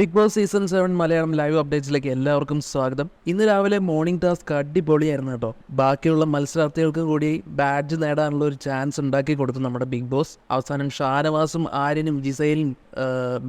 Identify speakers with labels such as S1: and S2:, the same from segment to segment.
S1: Big Boss season 7 Malayalam live അപ്ഡേറ്റ്സിലേക്ക് എല്ലാവർക്കും സ്വാഗതം. ഇന്ന് രാവിലെ മോർണിംഗ് ടാസ്ക് അടിപൊളിയായിരുന്നു കേട്ടോ. ബാക്കിയുള്ള മത്സരാർത്ഥികൾക്ക് കൂടി ബാഡ്ജ് നേടാനുള്ള ഒരു ചാൻസ് ഉണ്ടാക്കി കൊടുത്തു നമ്മുടെ ബിഗ് ബോസ്. അവസാനം ഷാനവാസും ആര്യനും ജിസൈലും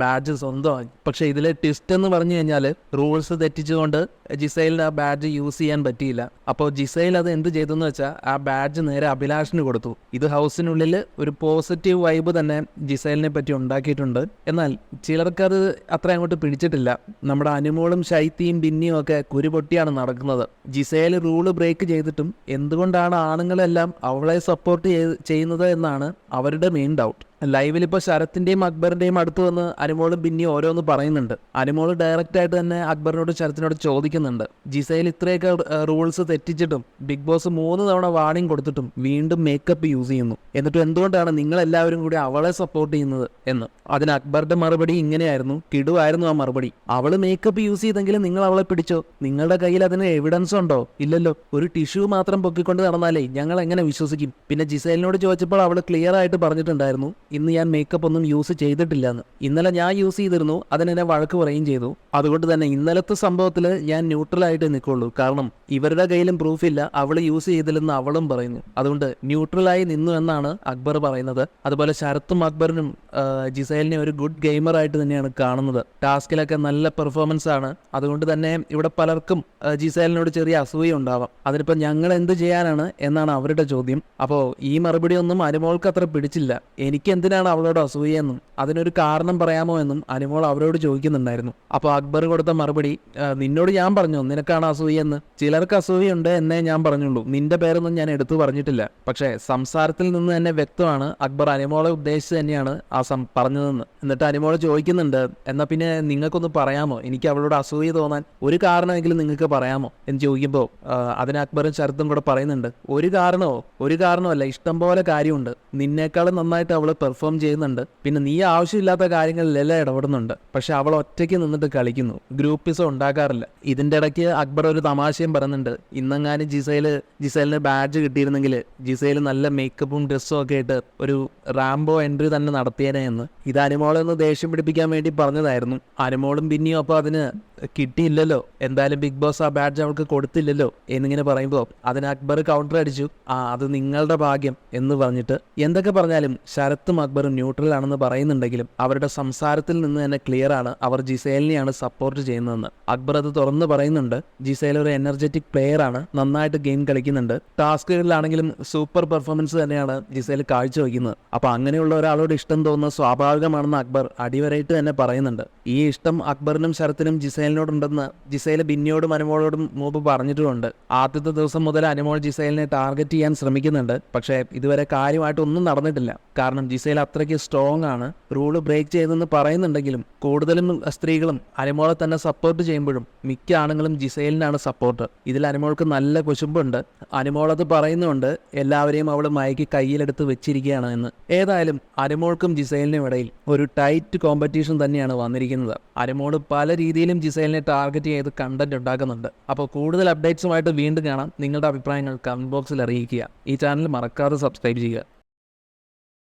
S1: ബാഡ്ജ് സ്വന്തമായി. പക്ഷേ ഇതിലെ ട്വിസ്റ്റ് എന്ന് പറഞ്ഞു കഴിഞ്ഞാൽ റൂൾസ് തെറ്റിച്ചുകൊണ്ട് ജിസൈലിന് ആ ബാഡ്ജ് യൂസ് ചെയ്യാൻ പറ്റിയില്ല. അപ്പോൾ ജിസൈൽ അത് എന്ത് ചെയ്തെന്ന് വെച്ചാൽ ആ ബാഡ്ജ് നേരെ അഭിലാഷിന് കൊടുത്തു. ഇത് ഹൗസിനുള്ളിൽ ഒരു പോസിറ്റീവ് വൈബ് തന്നെ ജിസൈലിനെ പറ്റി ഉണ്ടാക്കിയിട്ടുണ്ട്. എന്നാൽ ചിലർക്കത് അത്ര അങ്ങോട്ട് പിടിച്ചിട്ടില്ല. നമ്മുടെ അനുമോളും ശൈത്യയും ബിന്നിയും ഒക്കെ കുരുപൊട്ടിയാണ് നടക്കുന്നത്. ജിസൈൽ റൂള് ബ്രേക്ക് ചെയ്തിട്ടും എന്തുകൊണ്ടാണ് ആണുങ്ങളെല്ലാം അവളെ സപ്പോർട്ട് ചെയ്യുന്നത് എന്നാണ് അവരുടെ മെയിൻ ഡൗട്ട്. ലൈവിൽ ഇപ്പോൾ ശരത്തിൻ്റെയും അക്ബറിൻ്റെയും അടുത്ത് വന്ന് അനുമോളും ബിന്നിയും ഓരോന്ന് പറയുന്നുണ്ട്. അനുമോൾ ഡയറക്റ്റ് ആയിട്ട് തന്നെ അക്ബറിനോട് ശരത്തിനോട് ചോദിക്കുന്നുണ്ട്, ജിസൈൽ ഇത്രയൊക്കെ റൂൾസ് തെറ്റിച്ചിട്ടും ബിഗ് ബോസ് 3 തവണ വാർണിംഗ് കൊടുത്തിട്ടും വീണ്ടും മേക്കപ്പ് യൂസ് ചെയ്യുന്നു, എന്നിട്ടും എന്തുകൊണ്ടാണ് നിങ്ങളെല്ലാവരും കൂടി അവളെ സപ്പോർട്ട് ചെയ്യുന്നത് എന്ന്. അതിന് അക്ബറിന്റെ മറുപടി ഇങ്ങനെയായിരുന്നു, കിടുവായിരുന്നു ആ മറുപടി. അവള് മേക്കപ്പ് യൂസ് ചെയ്തെങ്കിലും നിങ്ങൾ അവളെ പിടിച്ചോ? നിങ്ങളുടെ കയ്യിൽ അതിന് എവിഡൻസ് ഉണ്ടോ? ഇല്ലല്ലോ. ഒരു ടിഷ്യൂ മാത്രം പൊക്കിക്കൊണ്ട് നടന്നാലേ ഞങ്ങൾ എങ്ങനെ വിശ്വസിക്കും? പിന്നെ ജിസൈലിനോട് ചോദിച്ചപ്പോൾ അവള് ക്ലിയർ ആയിട്ട് പറഞ്ഞിട്ടുണ്ടായിരുന്നു, ഇന്ന് ഞാൻ മേക്കപ്പ് ഒന്നും യൂസ് ചെയ്തിട്ടില്ല എന്ന്. ഇന്നലെ ഞാൻ യൂസ് ചെയ്തിരുന്നു, അതിനെന്നെ വഴക്ക് പറയുകയും ചെയ്തു. അതുകൊണ്ട് തന്നെ ഇന്നലത്തെ സംഭവത്തിൽ ഞാൻ ന്യൂട്രലായിട്ട് നിൽക്കുള്ളൂ. കാരണം ഇവരുടെ കയ്യിലും പ്രൂഫില്ല, അവൾ യൂസ് ചെയ്തില്ലെന്ന് അവളും പറയുന്നു. അതുകൊണ്ട് ന്യൂട്രലായി നിന്നു എന്നാണ് അക്ബർ പറയുന്നത്. അതുപോലെ ശരത്തും അക്ബറിനും ജിസൈലിനെ ഒരു ഗുഡ് ഗെയിമറായിട്ട് തന്നെയാണ് കാണുന്നത്. ടാസ്കിലൊക്കെ നല്ല പെർഫോമൻസ് ആണ്. അതുകൊണ്ട് തന്നെ ഇവിടെ പലർക്കും ജിസൈലിനോട് ചെറിയ അസൂയ ഉണ്ടാവാം. അതിനിപ്പോൾ ഞങ്ങൾ എന്ത് ചെയ്യാനാണ് എന്നാണ് അവരുടെ ചോദ്യം. അപ്പോൾ ഈ മറുപടി ഒന്നും അനുമോൾക്ക് അത്ര പിടിച്ചില്ല. എനിക്ക് എന്തിനാണ് അവളോട് അസൂയെന്നും അതിനൊരു കാരണം പറയാമോ എന്നും അനുമോൾ അവരോട് ചോദിക്കുന്നുണ്ടായിരുന്നു. അപ്പോൾ അക്ബർ കൊടുത്ത മറുപടി, നിന്നോട് ഞാൻ പറഞ്ഞു നിനക്കാണ് അസൂയെന്ന്. ചിലർക്ക് അസൂയുണ്ട് എന്നേ ഞാൻ പറഞ്ഞുള്ളൂ, നിന്റെ പേരൊന്നും ഞാൻ എടുത്തു പറഞ്ഞിട്ടില്ല. പക്ഷേ സംസാരത്തിൽ നിന്ന് തന്നെ വ്യക്തമാണ് അക്ബർ അനുമോളെ ഉദ്ദേശിച്ച് തന്നെയാണ് പറഞ്ഞതെന്ന്. എന്നിട്ട് അനുമോളെ ചോദിക്കുന്നുണ്ട്, എന്നാൽ പിന്നെ നിങ്ങൾക്കൊന്ന് പറയാമോ, എനിക്ക് അവളോട് അസൂയ തോന്നാൻ ഒരു കാരണമെങ്കിലും നിങ്ങൾക്ക് പറയാമോ എന്ന് ചോദിക്കുമ്പോൾ അതിന് അക്ബറും ശരത്തും കൂടെ പറയുന്നുണ്ട്, ഒരു കാരണമല്ല, ഇഷ്ടം പോലെ കാര്യമുണ്ട്. നിന്നേക്കാളും നന്നായിട്ട് അവൾ പെർഫോം ചെയ്യുന്നുണ്ട്. പിന്നെ നീ ആവശ്യമില്ലാത്ത കാര്യങ്ങളിലെല്ലാം ഇടപെടുന്നുണ്ട്. പക്ഷെ അവൾ ഒറ്റയ്ക്ക് നിന്നിട്ട് കളിക്കുന്നു, ഗ്രൂപ്പിസം ഉണ്ടാക്കാറില്ല. ഇതിൻ്റെ ഇടയ്ക്ക് അക്ബർ ഒരു തമാശയും പറയുന്നുണ്ട്, ഇന്നെങ്ങാനും ജിസൈലിന് ബാഡ്ജ് കിട്ടിയിരുന്നെങ്കിൽ ജിസൈൽ നല്ല മേക്കപ്പും ഡ്രസ്സും ഒക്കെ ഇട്ട് ഒരു റാംബോ എൻട്രി തന്നെ നടത്തിയേനെ എന്ന്. ഇത് അനുമോളെ ഒന്ന് ദേഷ്യം പിടിപ്പിക്കാൻ വേണ്ടി പറഞ്ഞതായിരുന്നു. അനുമോളും പിന്നെയും അപ്പോൾ അതിന് കിട്ടിയില്ലല്ലോ, എന്തായാലും ബിഗ് ബോസ് ആ ബാഡ്ജ് അവൾക്ക് കൊടുത്തില്ലല്ലോ എന്നിങ്ങനെ പറയുമ്പോൾ അതിന് അക്ബർ കൗണ്ടർ അടിച്ചു, അത് നിങ്ങളുടെ ഭാഗ്യം എന്ന് പറഞ്ഞിട്ട്. എന്തൊക്കെ പറഞ്ഞാലും ശരത്തും അക്ബറും ന്യൂട്രൽ ആണെന്ന് പറയുന്നുണ്ടെങ്കിലും അവരുടെ സംസാരത്തിൽ നിന്ന് തന്നെ ക്ലിയർ ആണ് അവർ ജിസൈലിനെയാണ് സപ്പോർട്ട് ചെയ്യുന്നതെന്ന്. അക്ബർ അത് തുറന്ന് പറയുന്നുണ്ട്. ജിസൈൽ ഒരു എനർജറ്റിക് പ്ലെയർ ആണ്, നന്നായിട്ട് ഗെയിം കളിക്കുന്നുണ്ട്. ടാസ്കുകളിലാണെങ്കിലും സൂപ്പർ പെർഫോമൻസ് തന്നെയാണ് ജിസൈൽ കാഴ്ചവെക്കുന്നത്. അപ്പോൾ അങ്ങനെയുള്ള ഒരാളോട് ഇഷ്ടം തോന്നുന്നത് സ്വാഭാവികമാണെന്ന് അക്ബർ അടിവരയിട്ട് തന്നെ പറയുന്നുണ്ട്. ഈ ഇഷ്ടം അക്ബറിനും ശരത്തിനും ജിസൈലിനോടുണ്ടെന്ന് ജിസൈൽ ബിന്നിയോടും അനുമോളോടും മുമ്പ് പറഞ്ഞിട്ടുമുണ്ട്. ആദ്യത്തെ ദിവസം മുതൽ അനുമോൾ ജിസൈലിനെ ടാർഗറ്റ് ചെയ്യാൻ ശ്രമിക്കുന്നുണ്ട്. പക്ഷേ ഇതുവരെ കാര്യമായിട്ടൊന്നും നടന്നിട്ടില്ല. കാരണം ജിസൈൽ അത്രയ്ക്ക് സ്ട്രോങ് ആണ്. റൂള് ബ്രേക്ക് ചെയ്തെന്ന് പറയുന്നുണ്ടെങ്കിലും കൂടുതലും സ്ത്രീകളും അനുമോളെ തന്നെ സപ്പോർട്ട് ചെയ്യുമ്പോഴും മിക്ക ആണുങ്ങളും ജിസൈലിനാണ് സപ്പോർട്ട്. ഇതിൽ അനുമോൾക്ക് നല്ല കുശുമ്പുണ്ട്. അനുമോളത് പറയുന്നുണ്ട്, എല്ലാവരെയും അവൾ മയക്കി കയ്യിലെടുത്ത് വെച്ചിരിക്കുകയാണ് എന്ന്. ഏതായാലും അനുമോൾക്കും ജിസൈലിനും ഇടയിൽ ഒരു ടൈറ്റ് കോമ്പറ്റീഷൻ തന്നെയാണ് വന്നിരിക്കുന്നത്. അനുമോൾ പല രീതിയിലും ജിസൈലിനെ ടാർഗറ്റ് ചെയ്ത് കണ്ടന്റ് ഉണ്ടാക്കുന്നുണ്ട്. അപ്പോൾ കൂടുതൽ അപ്ഡേറ്റ്സുമായിട്ട് വീണ്ടും കാണാം. നിങ്ങളുടെ അഭിപ്രായങ്ങൾ കമന്റ് ബോക്സിൽ അറിയിക്കുക. ഈ ചാനൽ മറക്കാതെ സബ്സ്ക്രൈബ് ചെയ്യുക.